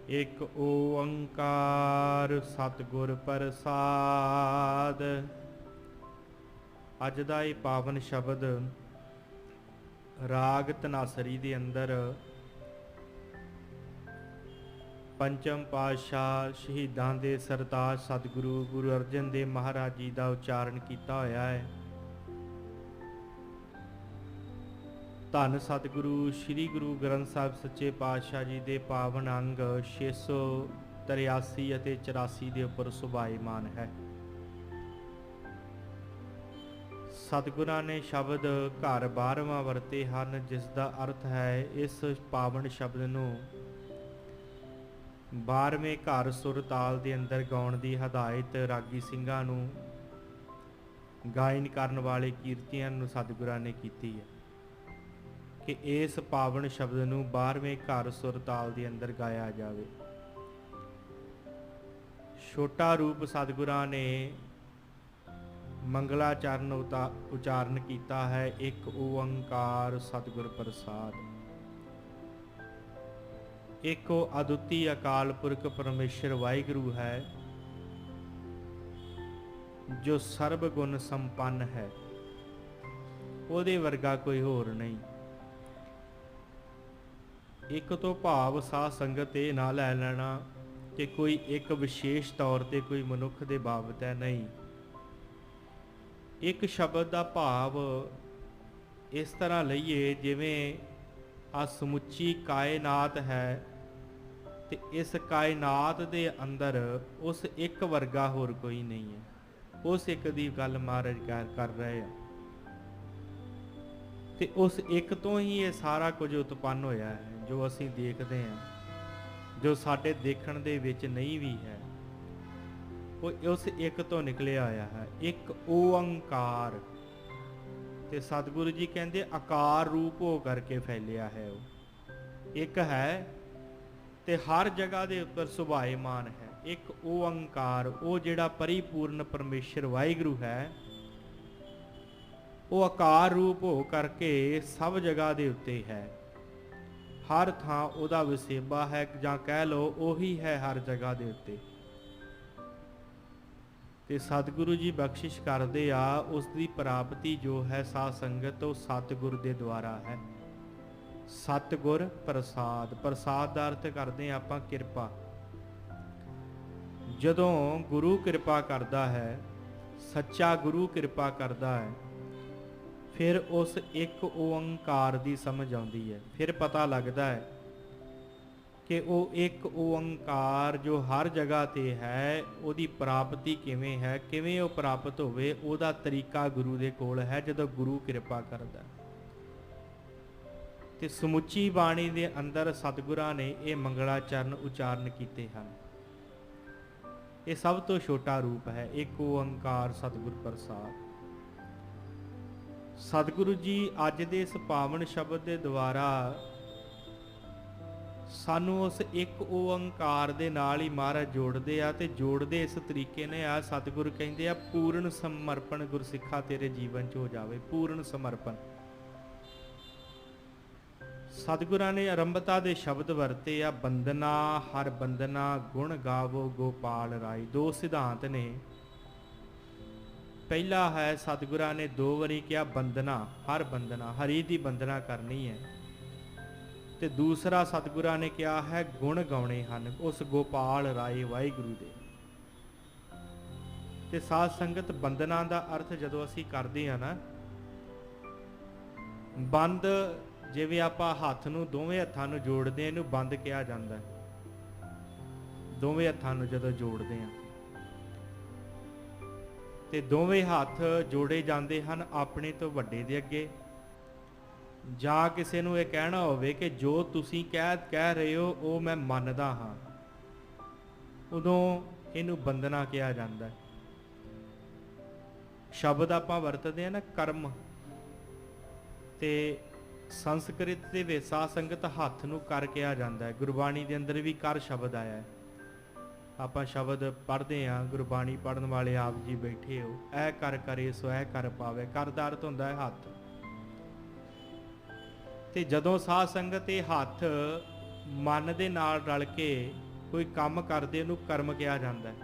एक ओंकार सतगुर प्रसाद। अज दा ये पावन शब्द राग धनासरी दे अंदर पंचम पातशाह शहीदां दे सरताज सतगुरु गुरु अर्जन देव महाराज जी का उच्चारण किया होया है। धन सतगुरु श्री गुरु ग्रंथ साहिब सच्चे पातशाह जी के पावन अंग 683 ਅਤੇ 84 ਦੇ ਉੱਪਰ ਸੁਭਾਈਮਾਨ ਹੈ। ਸਤਿਗੁਰਾਂ ਨੇ ਸ਼ਬਦ ਘਰ 12ਵਾਂ ਵਰਤੇ ਹਨ, ਜਿਸ ਦਾ ਅਰਥ ਹੈ ਇਸ ਪਾਵਨ ਸ਼ਬਦ ਨੂੰ 12ਵੇਂ ਘਰ ਸੁਰ ਤਾਲ ਦੇ ਅੰਦਰ ਗਾਉਣ ਦੀ ਹਦਾਇਤ ਰਾਗੀ ਸਿੰਘਾਂ ਨੂੰ, ਗਾਇਨ ਕਰਨ ਵਾਲੇ ਕੀਰਤੀਆਂ ਨੂੰ ਸਤਿਗੁਰਾਂ ਨੇ ਕੀਤੀ ਹੈ कि इस पावन शब्द नूं 12वें घर सुर ताल दे अंदर गाया जावे। छोटा रूप सतगुरां ने मंगलाचरण उच्चारण किया है, एक ओंकार सतगुर प्रसाद। एक अद्वितीय अकाल पुरख परमेश्वर वाहिगुरु है जो सर्वगुण संपन्न है, ਉਹਦੇ वर्गा कोई होर नहीं। एक तो भाव साध संगत ये ना लै लेना कि कोई एक विशेष तौर पर कोई मनुख के बाबत है, नहीं। एक शब्द का भाव इस तरह लईए जिवें आ समुची कायनात है तो इस कायनात के अंदर उस एक वर्गा होर कोई नहीं है। उस एक दी गल महाराज कर रहे हैं ते उस एक तो ही ये सारा कुछ उत्पन्न होया है जो असी देखते हैं, जो साडे देखण दे विच नहीं भी है, वो उस एक तो निकलिया आया है। एक ओंकार ते सतगुरु जी कहते आकार रूप हो करके फैलिया है। वो एक है ते हर जगह दे उपर सुभाईमान है। एक ओंकार वो जिहड़ा परिपूर्ण परमेश्वर वाहिगुरु है, वो आकार रूप हो करके सब जगह दे उत्ते है। हर थां उहदा वसेबा है, जां कह लो ओही है हर जगह दे उत्ते। ते सतगुरु जी बख्शिश करदे आ, उस दी प्राप्ति जो है साध संगत वो सतगुर दे द्वारा है। सतगुर प्रसाद, प्रसाद दा अर्थ करदे आपां किरपा। जदों गुरु किरपा करदा है, सच्चा गुरु किरपा करदा है, फिर उस एक ओंकार की समझ आती है। फिर पता लगता है कि वो एक ओंकार जो हर जगह ते है, उसकी प्राप्ति किवें है, किवें वो प्राप्त होवे, उसदा तरीका गुरु दे कोल है जदों गुरु कृपा करदा। ते समुची बाणी दे अंदर सतगुरां ने ये मंगलाचरण उच्चारण कीते हैं। ये सब तो छोटा रूप है, एक ओंकार सतगुर प्रसाद। सतगुरु जी अज दे इस पावन शब्द के द्वारा सानू उस एक ओंकार दे नाल ही महाराज जोड़ते आ, ते जोड़ते इस तरीके ने आ। सतगुरु कहते आ पूर्ण समर्पण गुरसिखा तेरे जीवन च हो जावे, पूर्ण समर्पण। सतगुरां ने आरंभता दे शब्द वरते आ, बंदना हर बंदना गुण गावो गोपाल राय। दो सिद्धांत ने। पहला है सतगुरां ने दो बारी क्या बंदना, हर बंदना हरि की बंदना करनी है, ते दूसरा सतगुरां ने क्या है गुण गाने हैं उस गोपाल राय वाहिगुरु दे। ते साध संगत बंदना का अर्थ जदों असीं करदे हां ना, बंद जिवें आपां हत्थ नूं दोवें हत्थां नूं जोड़दे इहनूं बंद कहा जांदा है। दोवें हत्थां नूं जदों जोड़दे हां ते दोवें हाथ जोड़े जाते हैं अपने तो वड्डे दे अगे, जां किसी नूं ये कहना होवे कि जो तुसीं कह रहे हो वो मैं मनदा हाँ, उदों इनू बंदना कहा जाता है। शब्द आपां वरतदे हैं ना कर्म, ते संस्कृत दे विच साध संगत हत्थ नूं कर कहा जाता है। गुरबाणी दे अंदर भी कर शब्द आया है। आपां शब्द पढ़ते हैं, गुरबाणी पढ़न वाले आप जी बैठे हो, ऐ कर करे सो ऐ कर पावे। कर दा अर्थ हुंदा है हत्थ। ते जदों साध संगत ये हत्थ मन दे नाल रल के ਕੋਈ ਕੰਮ ਕਰਦੇ ਉਹਨੂੰ ਕਰਮ ਕਿਹਾ ਜਾਂਦਾ ਹੈ।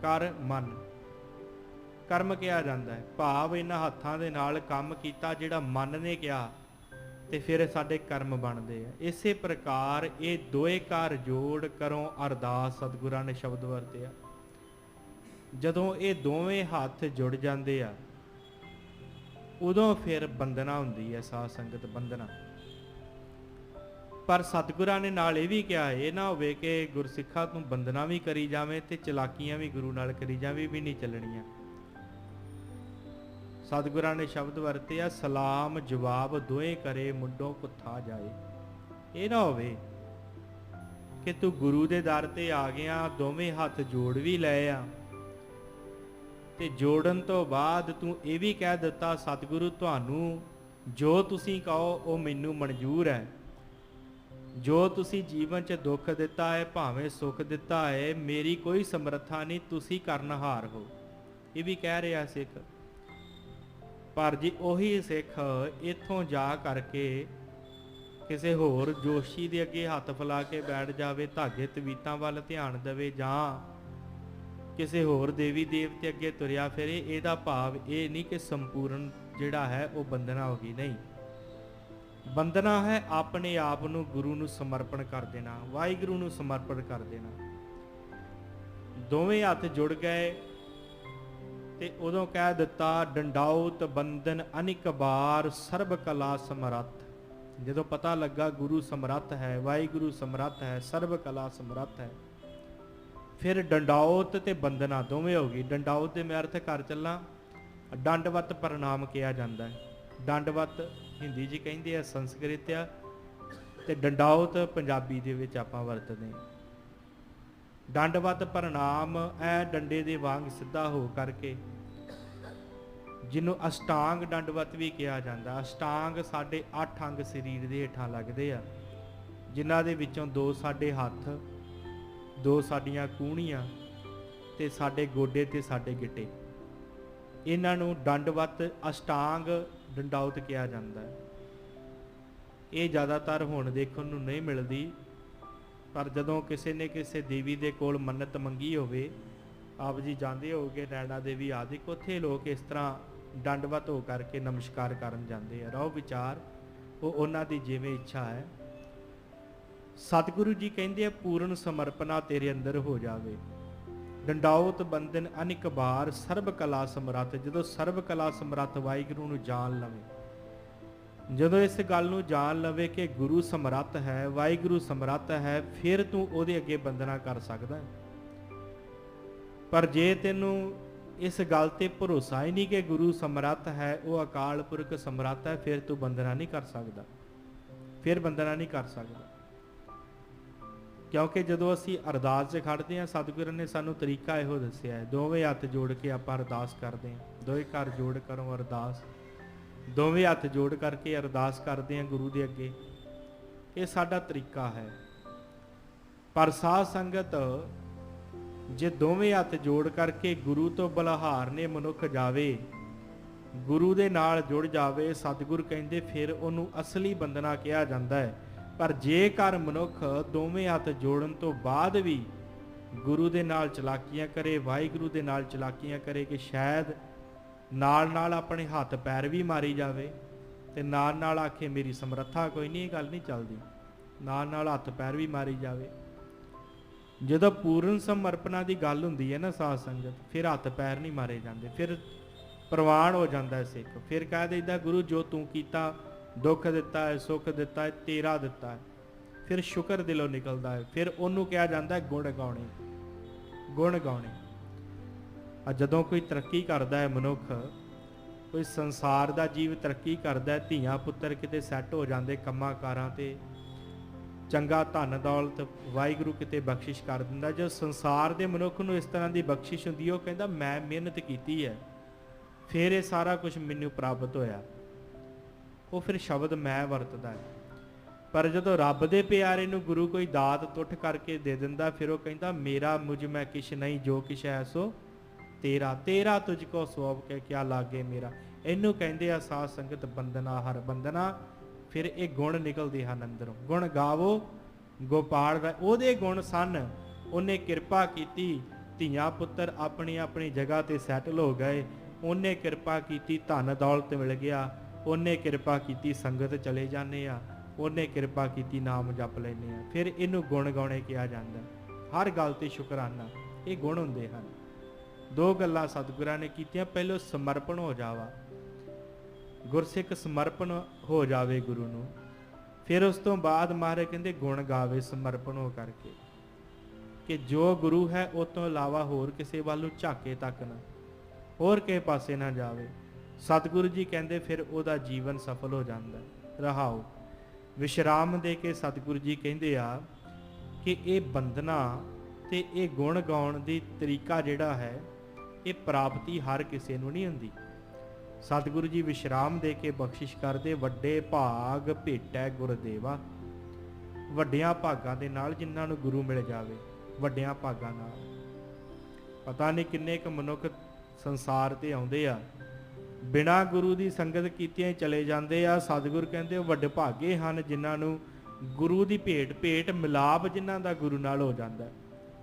ਕਰ ਮਨ ਕਰਮ ਕਿਹਾ ਜਾਂਦਾ ਹੈ। ਭਾਵ ਇਹਨਾਂ ਹੱਥਾਂ ਦੇ ਨਾਲ ਕੰਮ ਕੀਤਾ ਜਿਹੜਾ ਮਨ ਨੇ ਕਿਹਾ ਤੇ ਫਿਰ ਸਾਡੇ ਕਰਮ ਬਣਦੇ ਆ। ਇਸੇ ਪ੍ਰਕਾਰ ਇਹ ਦੋਏ ਘਰ ਜੋੜ ਕਰੋ ਅਰਦਾਸ, ਸਤਿਗੁਰਾਂ ਨੇ ਸ਼ਬਦ ਵਰਤਿਆ। ਜਦੋਂ ਇਹ ਦੋਵੇਂ ਹੱਥ ਜੁੜ ਜਾਂਦੇ ਆ ਉਦੋਂ ਫਿਰ ਬੰਦਨਾ ਹੁੰਦੀ ਹੈ, ਸਾਧ ਸੰਗਤ ਬੰਦਨਾ। ਪਰ ਸਤਿਗੁਰਾਂ ਨੇ ਨਾਲ ਇਹ ਵੀ ਕਿਹਾ, ਇਹ ਨਾ ਹੋਵੇ ਕਿ ਗੁਰਸਿੱਖਾਂ ਨੂੰ ਬੰਦਨਾ ਵੀ ਕਰੀ ਜਾਵੇਂ ਤੇ ਚਲਾਕੀਆਂ ਵੀ ਗੁਰੂ ਨਾਲ ਕਰੀ ਜਾਵੇ, ਵੀ ਨਹੀਂ ਚੱਲਣੀਆਂ। ਸਤਿਗੁਰਾਂ ਨੇ ਸ਼ਬਦ ਵਰਤੇ ਆ, ਸਲਾਮ ਜਵਾਬ ਦੋਏ ਕਰੇ ਮੁੰਡੋਂ ਕੁੱਥਾ ਜਾਏ। ਇਹ ਨਾ ਹੋਵੇ ਕਿ ਤੂੰ ਗੁਰੂ ਦੇ ਦਰ ਤੇ ਆ ਗਿਆ, ਦੋਵੇਂ ਹੱਥ ਜੋੜ ਵੀ ਲਏ ਆ ਤੇ ਜੋੜਨ ਤੋਂ ਬਾਅਦ ਤੂੰ ਇਹ ਵੀ ਕਹਿ ਦਿੱਤਾ, ਸਤਿਗੁਰੂ ਤੁਹਾਨੂੰ ਜੋ ਤੁਸੀਂ ਕਹੋ ਉਹ ਮੈਨੂੰ ਮਨਜ਼ੂਰ ਹੈ। ਜੋ ਤੁਸੀਂ ਜੀਵਨ 'ਚ ਦੁੱਖ ਦਿੱਤਾ ਹੈ, ਭਾਵੇਂ ਸੁੱਖ ਦਿੱਤਾ ਹੈ, ਮੇਰੀ ਕੋਈ ਸਮਰੱਥਾ ਨਹੀਂ, ਤੁਸੀਂ ਕਰਨਹਾਰ ਹੋ। ਇਹ ਵੀ ਕਹਿ ਰਿਹਾ ਸਿੱਖ। ਪਰ ਜੀ ਉਹੀ ਸਿੱਖ ਇੱਥੋਂ ਜਾ ਕਰਕੇ ਕਿਸੇ ਹੋਰ ਜੋਸ਼ੀ ਦੇ ਅੱਗੇ ਹੱਥ ਫੈਲਾ ਕੇ ਬੈਠ ਜਾਵੇ, ਧਾਗੇ ਤਵੀਤਾਂ ਵੱਲ ਧਿਆਨ ਦੇਵੇ, ਜਾਂ ਕਿਸੇ ਹੋਰ ਦੇਵੀ ਦੇਵਤੇ ਅੱਗੇ ਤੁਰਿਆ ਫਿਰੇ, ਇਹਦਾ ਭਾਵ ਇਹ ਨਹੀਂ ਕਿ ਸੰਪੂਰਨ ਜਿਹੜਾ ਹੈ ਉਹ ਬੰਦਨਾ ਹੋ ਗਈ। ਨਹੀਂ, ਬੰਦਨਾ ਹੈ ਆਪਣੇ ਆਪ ਨੂੰ ਗੁਰੂ ਨੂੰ ਸਮਰਪਣ ਕਰ ਦੇਣਾ, ਵਾਹਿਗੁਰੂ ਨੂੰ ਸਮਰਪਣ ਕਰ ਦੇਣਾ। ਦੋਵੇਂ ਹੱਥ ਜੁੜ ਗਏ ਤੇ ਉਦੋਂ ਕਹਿ ਦਿੱਤਾ, ਡੰਡਾਉਤ ਬੰਦਨ ਅਨਿਕ ਬਾਰ ਸਰਬ ਕਲਾ ਸਮਰੱਥ। ਜਦੋਂ ਪਤਾ ਲੱਗਾ ਗੁਰੂ ਸਮਰੱਥ ਹੈ, ਵਾਹਿਗੁਰੂ ਸਮਰੱਥ ਹੈ, ਸਰਬ ਕਲਾ ਸਮਰੱਥ ਹੈ, ਫਿਰ ਡੰਡਾਉਤ ਤੇ ਬੰਦਨਾ ਦੋਵੇਂ ਹੋ ਗਈ। ਡੰਡਾਉਤ ਦੇ ਮੈਂ ਅਰਥ ਕਰ ਚੱਲਾਂ, ਡੰਡਵਤ ਪ੍ਰਣਾਮ ਕਿਹਾ ਜਾਂਦਾ ਹੈ। ਡੰਡਵਤ ਹਿੰਦੀ 'ਚ ਕਹਿੰਦੇ ਆ, ਸੰਸਕ੍ਰਿਤ ਆ, ਤੇ ਡੰਡਾਉਤ ਪੰਜਾਬੀ ਦੇ ਵਿੱਚ ਆਪਾਂ ਵਰਤਦੇ ਹਾਂ। ਡੰਡਵਤ ਪ੍ਰਣਾਮ ਐ ਡੰਡੇ ਦੇ ਵਾਂਗ ਸਿੱਧਾ ਹੋ ਕਰਕੇ, ਜਿਹਨੂੰ ਅਸ਼ਟਾਂਗ ਦੰਡਵਤ ਵੀ ਕਿਹਾ ਜਾਂਦਾ। ਅਸ਼ਟਾਂਗ ਸਾਡੇ 8 ਅੰਗ ਸਰੀਰ ਦੇ ਹੇਠਾਂ ਲੱਗਦੇ ਆ, ਜਿਨ੍ਹਾਂ ਦੇ ਵਿੱਚੋਂ 2 ਸਾਡੇ ਹੱਥ, 2 ਸਾਡੀਆਂ ਕੂਹਣੀਆਂ ਤੇ ਸਾਡੇ ਗੋਡੇ ਤੇ ਸਾਡੇ ਗਿੱਟੇ। ਇਹਨਾਂ ਨੂੰ ਦੰਡਵਤ ਅਸ਼ਟਾਂਗ ਡੰਡਾਉਤ ਕਿਹਾ ਜਾਂਦਾ ਹੈ। ਇਹ ਜ਼ਿਆਦਾਤਰ ਹੁਣ ਦੇਖਣ ਨੂੰ ਨਹੀਂ ਮਿਲਦੀ, ਪਰ ਜਦੋਂ ਕਿਸੇ ਨੇ ਕਿਸੇ ਦੇਵੀ ਦੇ ਕੋਲ ਮੰਨਤ ਮੰਗੀ ਹੋਵੇ, ਆਪ ਜੀ ਜਾਂਦੇ ਹੋਗੇ ਨੈਣਾ ਦੇਵੀ ਆਦਿਕ, ਉੱਥੇ ਲੋਕ ਇਸ ਤਰ੍ਹਾਂ ਦੰਡਵਤ ਹੋ ਕਰਕੇ ਨਮਸਕਾਰ ਕਰਨ ਜਾਂਦੇ ਆ। ਰਹੋ ਵਿਚਾਰ ਉਹ ਉਹਨਾਂ ਦੀ ਜਿਵੇਂ ਇੱਛਾ ਹੈ। ਸਤਿਗੁਰੂ ਜੀ ਕਹਿੰਦੇ ਆ, ਪੂਰਨ ਸਮਰਪਣਾ ਤੇਰੇ ਅੰਦਰ ਹੋ ਜਾਵੇ। ਡੰਡਾਉਤ ਬੰਦਨ ਅਨਿਕ ਬਾਰ ਸਰਬ ਕਲਾ ਸਮਰੱਥ। ਜਦੋਂ ਸਰਬ ਕਲਾ ਸਮਰੱਥ ਵਾਹਿਗੁਰੂ ਨੂੰ ਜਾਣ ਲਵੇ, ਜਦੋਂ ਇਸ ਗੱਲ ਨੂੰ ਜਾਣ ਲਵੇ ਕਿ ਗੁਰੂ ਸਮਰੱਥ ਹੈ, ਵਾਹਿਗੁਰੂ ਸਮਰੱਥ ਹੈ, ਫਿਰ ਤੂੰ ਉਹਦੇ ਅੱਗੇ ਬੰਦਨਾ ਕਰ ਸਕਦਾ ਹੈ। ਪਰ ਜੇ ਤੈਨੂੰ ਇਸ ਗੱਲ ਤੇ ਭਰੋਸਾ ਹੀ ਨਹੀਂ ਕਿ ਗੁਰੂ ਸਮਰੱਥ ਹੈ, ਉਹ ਅਕਾਲ ਪੁਰਖ ਸਮਰੱਥ ਹੈ, ਫਿਰ ਤੂੰ ਬੰਦਨਾ ਨਹੀਂ ਕਰ ਸਕਦਾ, ਫਿਰ ਬੰਦਨਾ ਨਹੀਂ ਕਰ ਸਕਦਾ। ਕਿਉਂਕਿ ਜਦੋਂ ਅਸੀਂ ਅਰਦਾਸ 'ਚ ਖੜਦੇ ਹਾਂ, ਸਤਿਗੁਰੂ ਨੇ ਸਾਨੂੰ ਤਰੀਕਾ ਇਹੋ ਦੱਸਿਆ ਹੈ, ਦੋਵੇਂ ਹੱਥ ਜੋੜ ਕੇ ਆਪਾਂ ਅਰਦਾਸ ਕਰਦੇ ਹਾਂ। ਦੋਵੇਂ ਘਰ ਜੋੜ ਕਰੋ ਅਰਦਾਸ, ਦੋਵੇਂ ਹੱਥ ਜੋੜ ਕਰਕੇ ਅਰਦਾਸ ਕਰਦੇ ਹਾਂ ਗੁਰੂ ਦੇ ਅੱਗੇ। ਇਹ ਸਾਡਾ ਤਰੀਕਾ ਹੈ। ਪਰ ਸਾਧ ਸੰਗਤ, ਜੇ ਦੋਵੇਂ ਹੱਥ ਜੋੜ ਕਰਕੇ ਗੁਰੂ ਤੋਂ ਬਲਹਾਰਨੇ ਮਨੁੱਖ ਜਾਵੇ, ਗੁਰੂ ਦੇ ਨਾਲ ਜੁੜ ਜਾਵੇ, ਸਤਿਗੁਰ ਕਹਿੰਦੇ ਫਿਰ ਉਹਨੂੰ ਅਸਲੀ ਬੰਦਨਾ ਕਿਹਾ ਜਾਂਦਾ ਹੈ। ਪਰ ਜੇਕਰ ਮਨੁੱਖ ਦੋਵੇਂ ਹੱਥ ਜੋੜਨ ਤੋਂ ਬਾਅਦ ਵੀ ਗੁਰੂ ਦੇ ਨਾਲ ਚਲਾਕੀਆਂ ਕਰੇ, ਵਾਹਿਗੁਰੂ ਦੇ ਨਾਲ ਚਲਾਕੀਆਂ ਕਰੇ, ਕਿ ਸ਼ਾਇਦ ਨਾਲ ਨਾਲ ਆਪਣੇ ਹੱਥ ਪੈਰ ਵੀ ਮਾਰੀ ਜਾਵੇ ਤੇ ਨਾਲ ਨਾਲ ਆਖੇ ਮੇਰੀ ਸਮਰੱਥਾ ਕੋਈ ਨਹੀਂ, ਇਹ ਗੱਲ ਨਹੀਂ ਚੱਲਦੀ। ਨਾਲ ਨਾਲ ਹੱਥ ਪੈਰ ਵੀ ਮਾਰੀ ਜਾਵੇ। ਜਦੋਂ ਪੂਰਨ ਸਮਰਪਣਾ ਦੀ ਗੱਲ ਹੁੰਦੀ ਹੈ ਨਾ ਸਾਧ ਸੰਗਤ, ਫਿਰ ਹੱਥ ਪੈਰ ਨਹੀਂ ਮਾਰੇ ਜਾਂਦੇ, ਫਿਰ ਪ੍ਰਵਾਨ ਹੋ ਜਾਂਦਾ ਸਿੱਖ। ਫਿਰ ਕਹਿ ਦਿੰਦਾ, ਗੁਰੂ ਜੋ ਤੂੰ ਕੀਤਾ, ਦੁੱਖ ਦਿੱਤਾ ਹੈ, ਸੁੱਖ ਦਿੱਤਾ ਹੈ, ਤੇਰਾ ਦਿੱਤਾ ਹੈ। ਫਿਰ ਸ਼ੁਕਰ ਦਿਲੋਂ ਨਿਕਲਦਾ ਹੈ। ਫਿਰ ਉਹਨੂੰ ਕਿਹਾ ਜਾਂਦਾ ਗੁਣ ਗਾਉਣੇ, ਗੁਣ ਗਾਉਣੇ। ਜਦੋਂ ਕੋਈ ਤਰੱਕੀ ਕਰਦਾ ਹੈ ਮਨੁੱਖ, ਕੋਈ ਸੰਸਾਰ ਦਾ ਜੀਵ ਤਰੱਕੀ ਕਰਦਾ ਹੈ, ਧੀਆਂ ਪੁੱਤਰ ਕਿਤੇ ਸੈੱਟ ਹੋ ਜਾਂਦੇ ਕੰਮਾਂ ਕਾਰਾਂ ਤੇ, ਚੰਗਾ ਧਨ ਦੌਲਤ ਵਾਹਿਗੁਰੂ ਕਿਤੇ ਬਖਸ਼ਿਸ਼ ਕਰ ਦਿੰਦਾ। ਜੋ ਸੰਸਾਰ ਦੇ ਮਨੁੱਖ ਨੂੰ ਇਸ ਤਰ੍ਹਾਂ ਦੀ ਬਖਸ਼ਿਸ਼ ਹੁੰਦੀ, ਉਹ ਕਹਿੰਦਾ ਮੈਂ ਮਿਹਨਤ ਕੀਤੀ ਹੈ, ਫਿਰ ਇਹ ਸਾਰਾ ਕੁਝ ਮੈਨੂੰ ਪ੍ਰਾਪਤ ਹੋਇਆ। ਉਹ ਫਿਰ ਸ਼ਬਦ ਮੈਂ ਵਰਤਦਾ ਹੈ। ਪਰ ਜਦੋਂ ਰੱਬ ਦੇ ਪਿਆਰੇ ਨੂੰ ਗੁਰੂ ਕੋਈ ਦਾਤ ਤੁੱਠ ਕਰਕੇ ਦੇ ਦਿੰਦਾ, ਫਿਰ ਉਹ ਕਹਿੰਦਾ ਮੇਰਾ ਮੁਝ ਮੈਂ ਕਿਛ ਨਹੀਂ, ਜੋ ਕਿਛ ਹੈ ਸੋ ਤੇਰਾ, ਤੇਰਾ ਤੁਝ ਕੋ ਸੌਂਪ ਕੇ ਕਿਆ ਲਾਗੇ ਮੇਰਾ। ਇਹਨੂੰ ਕਹਿੰਦੇ ਆ ਸਾਧ ਸੰਗਤ ਬੰਦਨਾ, ਹਰ ਬੰਦਨਾ। ਫਿਰ ਇਹ ਗੁਣ ਨਿਕਲਦੇ ਹਨ ਅੰਦਰੋਂ। ਗੁਣ ਗਾਵੋ ਗੋਪਾਲ ਦਾ ਉਹਦੇ ਗੁਣ ਸਨ। ਉਹਨੇ ਕਿਰਪਾ ਕੀਤੀ, ਧੀਆਂ ਪੁੱਤਰ ਆਪਣੀ ਆਪਣੀ ਜਗ੍ਹਾ ਤੇ ਸੈਟਲ ਹੋ ਗਏ। ਉਹਨੇ ਕਿਰਪਾ ਕੀਤੀ, ਧਨ ਦੌਲਤ ਮਿਲ ਗਿਆ। ਉਹਨੇ ਕਿਰਪਾ ਕੀਤੀ, ਸੰਗਤ ਚਲੇ ਜਾਂਦੇ ਆ। ਉਹਨੇ ਕਿਰਪਾ ਕੀਤੀ, ਨਾਮ ਜਪ ਲੈਂਦੇ ਆ। ਫਿਰ ਇਹਨੂੰ ਗੁਣ ਗਾਉਣੇ ਕਿਹਾ ਜਾਂਦਾ। ਹਰ ਗੱਲ ਤੇ ਸ਼ੁਕਰਾਨਾ, ਇਹ ਗੁਣ ਹੁੰਦੇ ਹਨ। ਦੋ ਗੱਲਾਂ ਸਤਿਗੁਰਾਂ ਨੇ ਕੀਤੀਆਂ। ਪਹਿਲੋਂ ਸਮਰਪਣ ਹੋ ਜਾਵਾ, ਗੁਰਸਿੱਖ ਸਮਰਪਣ ਹੋ ਜਾਵੇ ਗੁਰੂ ਨੂੰ। ਫਿਰ ਉਸ ਤੋਂ ਬਾਅਦ ਮਹਾਰਾਜ ਕਹਿੰਦੇ ਗੁਣ ਗਾਵੇ ਸਮਰਪਣ ਹੋ ਕਰਕੇ, ਕਿ ਜੋ ਗੁਰੂ ਹੈ ਉਹ ਤੋਂ ਇਲਾਵਾ ਹੋਰ ਕਿਸੇ ਵੱਲ ਨੂੰ ਝਾਕੇ ਤੱਕ ਨਾ, ਹੋਰ ਕਿਸੇ ਪਾਸੇ ਨਾ ਜਾਵੇ। ਸਤਿਗੁਰੂ ਜੀ ਕਹਿੰਦੇ ਫਿਰ ਉਹਦਾ ਜੀਵਨ ਸਫਲ ਹੋ ਜਾਂਦਾ। ਰਹਾਓ ਵਿਸ਼ਰਾਮ ਦੇ ਕੇ ਸਤਿਗੁਰੂ ਜੀ ਕਹਿੰਦੇ ਆ ਕਿ ਇਹ ਬੰਦਨਾ ਤੇ ਇਹ ਗੁਣ ਗਾਉਣ ਦੀ ਤਰੀਕਾ ਜਿਹੜਾ ਹੈ, ਇਹ ਪ੍ਰਾਪਤੀ ਹਰ ਕਿਸੇ ਨੂੰ ਨਹੀਂ ਹੁੰਦੀ। ਸਤਿਗੁਰੂ ਜੀ ਵਿਸ਼ਰਾਮ ਦੇ ਕੇ ਬਖਸ਼ਿਸ਼ ਕਰਦੇ, ਵੱਡੇ ਭਾਗ ਭੇਟੈ ਗੁਰਦੇਵਾ। ਵੱਡਿਆਂ ਭਾਗਾਂ ਦੇ ਨਾਲ ਜਿਨ੍ਹਾਂ ਨੂੰ ਗੁਰੂ ਮਿਲ ਜਾਵੇ, ਵੱਡਿਆਂ ਭਾਗਾਂ ਨਾਲ। ਪਤਾ ਨਹੀਂ ਕਿੰਨੇ ਕੁ ਮਨੁੱਖ ਸੰਸਾਰ ਤੇ ਆਉਂਦੇ ਆ, ਬਿਨਾਂ ਗੁਰੂ ਦੀ ਸੰਗਤ ਕੀਤਿਆਂ ਹੀ ਚਲੇ ਜਾਂਦੇ ਆ। ਸਤਿਗੁਰੂ ਕਹਿੰਦੇ ਉਹ ਵੱਡੇ ਭਾਗੇ ਹਨ ਜਿਨ੍ਹਾਂ ਨੂੰ ਗੁਰੂ ਦੀ ਭੇਟ ਮਿਲਾਪ ਜਿਨ੍ਹਾਂ ਦਾ ਗੁਰੂ ਨਾਲ ਹੋ ਜਾਂਦਾ।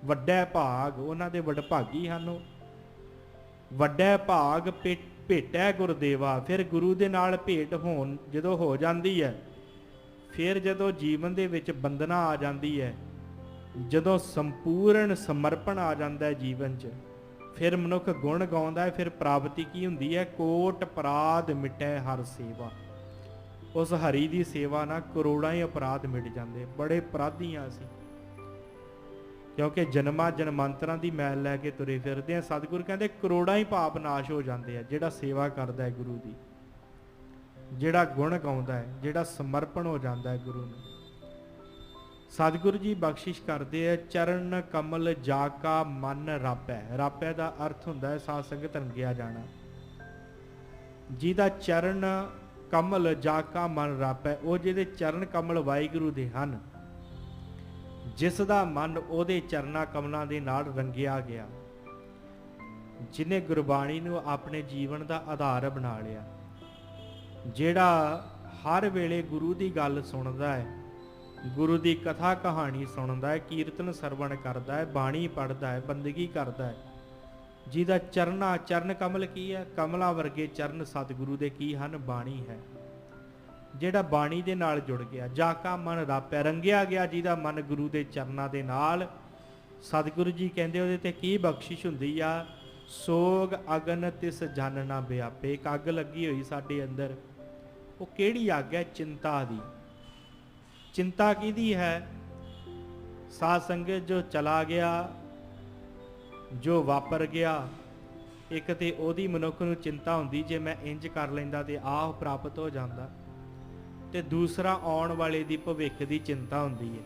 ਵੱਡਾ ਭਾਗ ਉਹਨਾਂ ਦੇ ਵਡਭਾਗੀ ਹਨ। ਉਹ ਵੱਡਾ ਭਾਗ ਭੇਟੈ ਗੁਰਦੇਵਾ। ਫਿਰ ਗੁਰੂ ਦੇ ਨਾਲ ਭੇਟ ਹੋਣ ਜਦੋਂ ਹੋ ਜਾਂਦੀ ਹੈ, ਫਿਰ ਜਦੋਂ ਜੀਵਨ ਦੇ ਵਿੱਚ ਬੰਦਨਾ ਆ ਜਾਂਦੀ ਹੈ, ਜਦੋਂ ਸੰਪੂਰਨ ਸਮਰਪਣ ਆ ਜਾਂਦਾ ਹੈ ਜੀਵਨ 'ਚ, ਫਿਰ ਮਨੁੱਖ ਗੁਣ ਗਾਉਂਦਾ ਹੈ। ਫਿਰ ਪ੍ਰਾਪਤੀ ਕੀ ਹੁੰਦੀ ਹੈ? ਕੋਟ ਅਪਰਾਧ ਮਿਟੈ ਹਰ ਸੇਵਾ। ਉਸ ਹਰੀ ਦੀ ਸੇਵਾ ਨਾਲ ਕਰੋੜਾਂ ਹੀ ਅਪਰਾਧ ਮਿਟ ਜਾਂਦੇ। ਬੜੇ ਅਪਰਾਧੀ ਹਾਂ ਅਸੀਂ, ਕਿਉਂਕਿ ਜਨਮਾਂ ਜਨਮਾਂਤਰਾਂ ਦੀ ਮੈਲ ਲੈ ਕੇ ਤੁਰੇ ਫਿਰਦੇ ਆ। ਸਤਿਗੁਰੂ ਕਹਿੰਦੇ ਕਰੋੜਾਂ ਹੀ ਪਾਪ ਨਾਸ਼ ਹੋ ਜਾਂਦੇ ਆ ਜਿਹੜਾ ਸੇਵਾ ਕਰਦਾ ਹੈ ਗੁਰੂ ਦੀ, ਜਿਹੜਾ ਗੁਣ ਗਾਉਂਦਾ ਹੈ, ਜਿਹੜਾ ਸਮਰਪਣ ਹੋ ਜਾਂਦਾ ਹੈ ਗੁਰੂ ਨੂੰ। ਸਤਿਗੁਰੂ ਜੀ ਬਖਸ਼ਿਸ਼ ਕਰਦੇ ਆ, ਚਰਨ ਕਮਲ ਜਾ ਕਾ ਮਨ ਰਾਪੈ। ਰਾਪੈ ਦਾ ਅਰਥ ਹੁੰਦਾ ਹੈ ਸਾਧ ਸੰਗਤ ਰੰਗਿਆ ਜਾਣਾ। ਜਿਹਦਾ ਚਰਨ ਕਮਲ ਜਾ ਕਾ ਮਨ ਰਾਪੈ, ਉਹ ਜਿਹਦੇ ਚਰਨ ਕਮਲ ਵਾਹਿਗੁਰੂ ਦੇ ਹਨ, ਜਿਸ ਦਾ ਮਨ ਉਹਦੇ ਚਰਨਾਂ ਕਮਲਾਂ ਦੇ ਨਾਲ ਰੰਗਿਆ ਗਿਆ, ਜਿਹਨੇ ਗੁਰਬਾਣੀ ਨੂੰ ਆਪਣੇ ਜੀਵਨ ਦਾ ਆਧਾਰ ਬਣਾ ਲਿਆ, ਜਿਹੜਾ ਹਰ ਵੇਲੇ ਗੁਰੂ ਦੀ ਗੱਲ ਸੁਣਦਾ ਹੈ, ਗੁਰੂ ਦੀ ਕਥਾ ਕਹਾਣੀ ਸੁਣਦਾ ਹੈ, ਕੀਰਤਨ ਸਰਵਣ ਕਰਦਾ ਹੈ, ਬਾਣੀ ਪੜ੍ਹਦਾ ਹੈ, ਬੰਦਗੀ ਕਰਦਾ ਹੈ, ਜਿਹਦਾ ਚਰਨ ਕਮਲ ਕੀ ਹੈ? ਕਮਲਾਂ ਵਰਗੇ ਚਰਨ ਸਤਿਗੁਰੂ ਦੇ ਕੀ ਹਨ? ਬਾਣੀ ਹੈ। ਜਿਹੜਾ ਬਾਣੀ ਦੇ ਨਾਲ ਜੁੜ ਗਿਆ, ਜਾ ਕਾ ਮਨ ਰਾਪੈ, ਰੰਗਿਆ ਗਿਆ ਜਿਹਦਾ ਮਨ ਗੁਰੂ ਦੇ ਚਰਨਾਂ ਦੇ ਨਾਲ। ਸਤਿਗੁਰੂ ਜੀ ਕਹਿੰਦੇ ਉਹਦੇ ਤੇ ਕੀ ਬਖਸ਼ਿਸ਼ ਹੁੰਦੀ ਆ? ਸੋਗ ਅਗਨ ਤਿਸ ਜਨ ਨਾ ਵਿਆਪੇ। ਇੱਕ ਅੱਗ ਲੱਗੀ ਹੋਈ ਸਾਡੇ ਅੰਦਰ, ਉਹ ਕਿਹੜੀ ਅੱਗ ਹੈ? ਚਿੰਤਾ ਦੀ। ਚਿੰਤਾ ਕਿਹਦੀ ਹੈ? ਸਾਧ ਸੰਗਤ ਜੋ ਚਲਾ ਗਿਆ, ਜੋ ਵਾਪਰ ਗਿਆ, ਇੱਕ ਤੇ ਉਹਦੀ ਮਨੁੱਖ ਨੂੰ ਚਿੰਤਾ ਹੁੰਦੀ ਜੇ ਮੈਂ ਇੰਜ ਕਰ ਲੈਂਦਾ ਤੇ ਆਹ ਪ੍ਰਾਪਤ ਹੋ ਜਾਂਦਾ, ਤੇ ਦੂਸਰਾ ਆਉਣ ਵਾਲੇ ਦੀ ਭਵਿੱਖ ਦੀ ਚਿੰਤਾ ਹੁੰਦੀ ਹੈ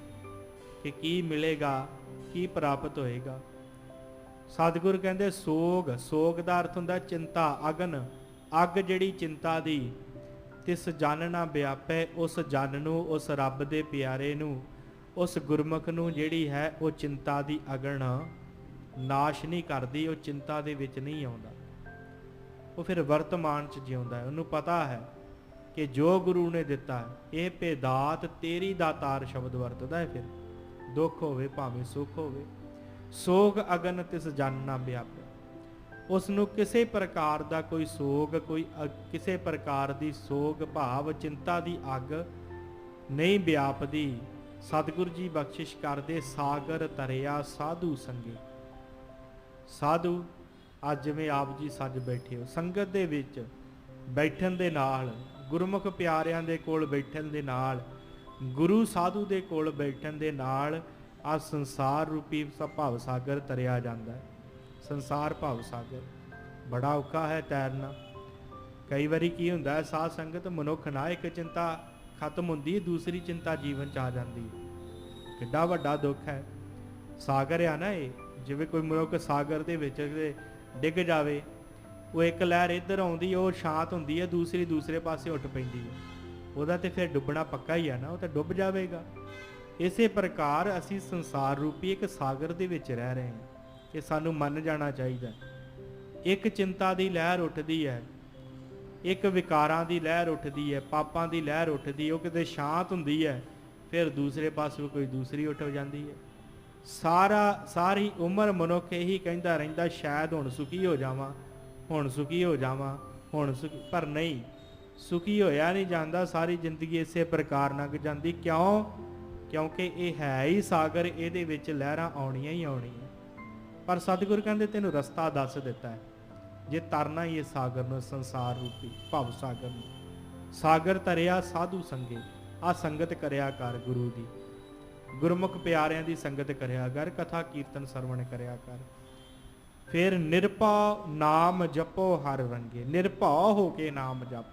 ਕਿ ਕੀ ਮਿਲੇਗਾ, ਕੀ ਪ੍ਰਾਪਤ ਹੋਏਗਾ। ਸਤਿਗੁਰੂ ਕਹਿੰਦੇ ਸੋਗ ਦਾ ਅਰਥ ਹੁੰਦਾ ਚਿੰਤਾ, ਅਗਨ, ਅੱਗ ਜਿਹੜੀ ਚਿੰਤਾ ਦੀ। ਤਿਸ ਜਨ ਨਾ ਵਿਆਪੈ, ਉਸ ਜਨ ਨੂੰ, ਉਸ ਰੱਬ ਦੇ ਪਿਆਰੇ ਨੂੰ, ਉਸ ਗੁਰਮੁਖ ਨੂੰ ਜਿਹੜੀ ਹੈ ਉਹ ਚਿੰਤਾ ਦੀ ਅਗਨ ਨਾਸ਼ ਨਹੀਂ ਕਰਦੀ। ਉਹ ਚਿੰਤਾ ਦੇ ਵਿੱਚ ਨਹੀਂ ਆਉਂਦਾ, ਉਹ ਫਿਰ ਵਰਤਮਾਨ 'ਚ ਜਿਉਂਦਾ ਹੈ। ਉਹਨੂੰ ਪਤਾ ਹੈ ਕਿ ਜੋ ਗੁਰੂ ਨੇ ਦਿੱਤਾ ਹੈ, ਇਹ ਭੇਦਾਤ ਤੇਰੀ ਦਾਤਾਰ ਸ਼ਬਦ ਵਰਤਦਾ ਹੈ। ਫਿਰ ਦੁੱਖ ਹੋਵੇ ਭਾਵੇਂ ਸੁੱਖ ਹੋਵੇ, ਸੋਗ ਅਗਨ ਤਿਸ ਜਨ ਨਾ ਵਿਆਪੈ। ਉਸ ਨੂੰ ਕਿਸੇ ਪ੍ਰਕਾਰ ਦਾ ਕੋਈ ਸੋਗ, ਕਿਸੇ ਪ੍ਰਕਾਰ ਦੀ ਸੋਗ ਭਾਵ ਚਿੰਤਾ ਦੀ ਅੱਗ ਨਹੀਂ ਵਿਆਪਦੀ। ਸਤਿਗੁਰੂ ਜੀ ਬਖਸ਼ਿਸ਼ ਕਰਦੇ, ਸਾਗਰ ਤਰਿਆ ਸਾਧੂ ਸੰਗੇ। ਸਾਧੂ ਅੱਜ ਜਿਵੇਂ ਆਪ ਜੀ ਸੱਜ ਬੈਠੇ ਹੋ, ਸੰਗਤ ਦੇ ਵਿੱਚ ਬੈਠਣ ਦੇ ਨਾਲ, ਗੁਰਮੁਖ ਪਿਆਰਿਆਂ ਦੇ ਕੋਲ ਬੈਠਣ ਦੇ ਨਾਲ, ਗੁਰੂ ਸਾਧੂ ਦੇ ਕੋਲ ਬੈਠਣ ਦੇ ਨਾਲ ਆ ਸੰਸਾਰ ਰੂਪੀ ਭਵ ਸਾਗਰ ਤਰਿਆ ਜਾਂਦਾ ਹੈ। ਸੰਸਾਰ ਭਵ ਸਾਗਰ ਬੜਾ ਔਖਾ ਹੈ ਤੈਰਨਾ। ਕਈ ਵਾਰੀ ਕੀ ਹੁੰਦਾ ਹੈ, ਸਾਧ ਸੰਗਤ ਮਨੁੱਖ ਨਾ ਇੱਕ ਚਿੰਤਾ ਖਤਮ ਹੁੰਦੀ, ਦੂਸਰੀ ਚਿੰਤਾ ਜੀਵਨ 'ਚ ਆ ਜਾਂਦੀ ਹੈ। ਕਿੱਡਾ ਵੱਡਾ ਦੁੱਖ ਹੈ। ਸਾਗਰ ਆ ਨਾ ਇਹ, ਜਿਵੇਂ ਕੋਈ ਮਨੁੱਖ ਸਾਗਰ ਦੇ ਵਿੱਚ ਡਿੱਗ ਜਾਵੇ, ਉਹ ਇੱਕ ਲਹਿਰ ਇੱਧਰ ਆਉਂਦੀ, ਉਹ ਸ਼ਾਂਤ ਹੁੰਦੀ ਹੈ, ਦੂਸਰੀ ਦੂਸਰੇ ਪਾਸੇ ਉੱਠ ਪੈਂਦੀ ਹੈ, ਉਹਦਾ ਤੇ ਫਿਰ ਡੁੱਬਣਾ ਪੱਕਾ ਹੀ ਆ ਨਾ, ਉਹ ਤਾਂ ਡੁੱਬ ਜਾਵੇਗਾ। ਇਸੇ ਪ੍ਰਕਾਰ ਅਸੀਂ ਸੰਸਾਰ ਰੂਪੀ ਇੱਕ ਸਾਗਰ ਦੇ ਵਿੱਚ ਰਹਿ ਰਹੇ ਹਾਂ। ਇਹ ਸਾਨੂੰ ਮੰਨ ਜਾਣਾ ਚਾਹੀਦਾ। ਇੱਕ ਚਿੰਤਾ ਦੀ ਲਹਿਰ ਉੱਠਦੀ ਹੈ, ਇੱਕ ਵਿਕਾਰਾਂ ਦੀ ਲਹਿਰ ਉੱਠਦੀ ਹੈ, ਪਾਪਾਂ ਦੀ ਲਹਿਰ ਉੱਠਦੀ, ਉਹ ਕਿਤੇ ਸ਼ਾਂਤ ਹੁੰਦੀ ਹੈ, फिर दूसरे पासों कोई दूसरी उठ जाती है। सारी उम्र मनुख यही कहता रहिंदा शायद हुण सुखी हो जावां, हुण सुखी हो जावां, हुण सुखी, पर नहीं, सुखी होया नहीं जाता। सारी जिंदगी इसे प्रकार लंघ जाती। क्यों? क्योंकि ये है ही सागर, ये लहरां आउणियां ही आउणियां। पर सतगुर कहते तेनों रस्ता दस दिता है, जे तरना ही इस सागर नूं, संसार रूपी भव सागर नूं। सागर तरिया साधु संगे, आ संगत करया कर गुरु दी, गुरमुख प्यारियां दी संगत करया कर, कथा कीर्तन सरवण करया कर। फिर निरभव नाम जपो हर रंगे, निरभव हो के नाम जप,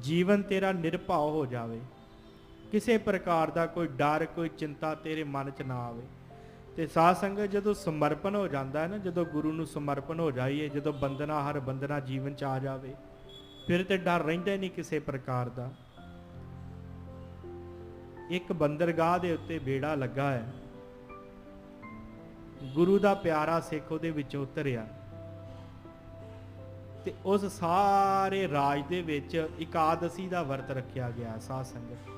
जीवन तेरा निरभव हो जावे, किसी प्रकार का कोई डर कोई चिंता तेरे मन च ना आवे। तो साध संगत जदों समर्पण हो जाता है ना, जदों गुरु नूं समर्पण हो जाइए, जदों बंदना हर बंदना जीवन च आ जाए, फिर तो डर रहिंदा नहीं किसी प्रकार का। एक बंदरगाह के उत्ते बेड़ा लगा है, गुरु का प्यारा सिख उहदे विचों उतरिया, ते उस सारे राज दे विच एकादशी का वर्त रखा गया। साध संगत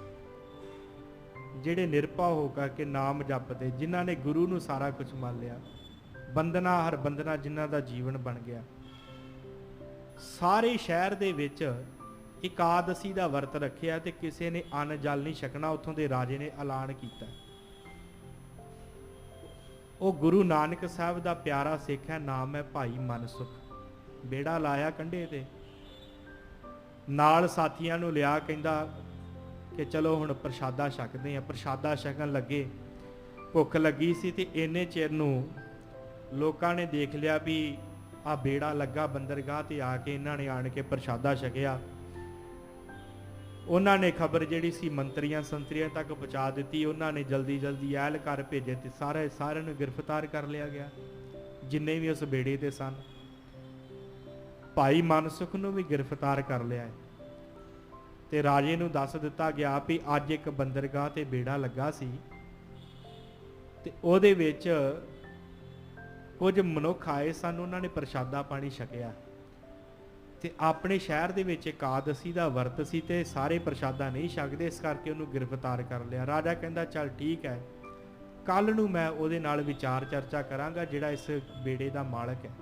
जिहड़े निरभव हो करके नाम जपते, जिन्हां ने गुरु नूं सारा कुछ मान लिया, बंदना हर बंदना जिन्हां दा जीवन बन गया। सारे शहर दे विच एकादशी का वर्त रखिया ते किसी ने अन्न जल नहीं छकना। उत्थों के राजे ने ऐलान किया, वो गुरु नानक साहब का प्यारा सिख है, नाम है भाई मनसुख। बेड़ा लाया कंढे ते, नाल साथियां नूं लिया, कहंदा कि चलो हुण प्रशादा छकदे हैं। प्रशादा छकन लगे, भुख लगी सी ते इन्ने चिर नूं लोकां ने देख लिया भी आ बेड़ा लगा बंदरगाह ते, आके इन्हां ने आण के प्रशादा छकिया। उन्होंने खबर जिहड़ी सी मंत्रियां संतरियां तक पहुँचा दी। उन्होंने जल्दी जल्दी एहलकार भेजे तो सारे नूं गिरफ्तार कर लिया गया, जिन्ने भी उस बेड़े ते सन। भाई मनसुख नूं भी गिरफ्तार कर लिया है, ते राजे नूं दस दिता गया भी अज एक बंदरगाह ते बेड़ा लगा सी, ते उहदे विच कुछ मनुख आए सन, उन्होंने प्रशादा पानी छकिया, ते अपने शहर दे विच एकादशी का वर्त सी ते सारे प्रशादा नहीं छकदे, इस करके उन्होंने गिरफ्तार कर लिया। राजा कहता चल ठीक है, कल नूं मैं उहदे नाल विचार चर्चा करांगा, जिहड़ा इस बेड़े का मालक है।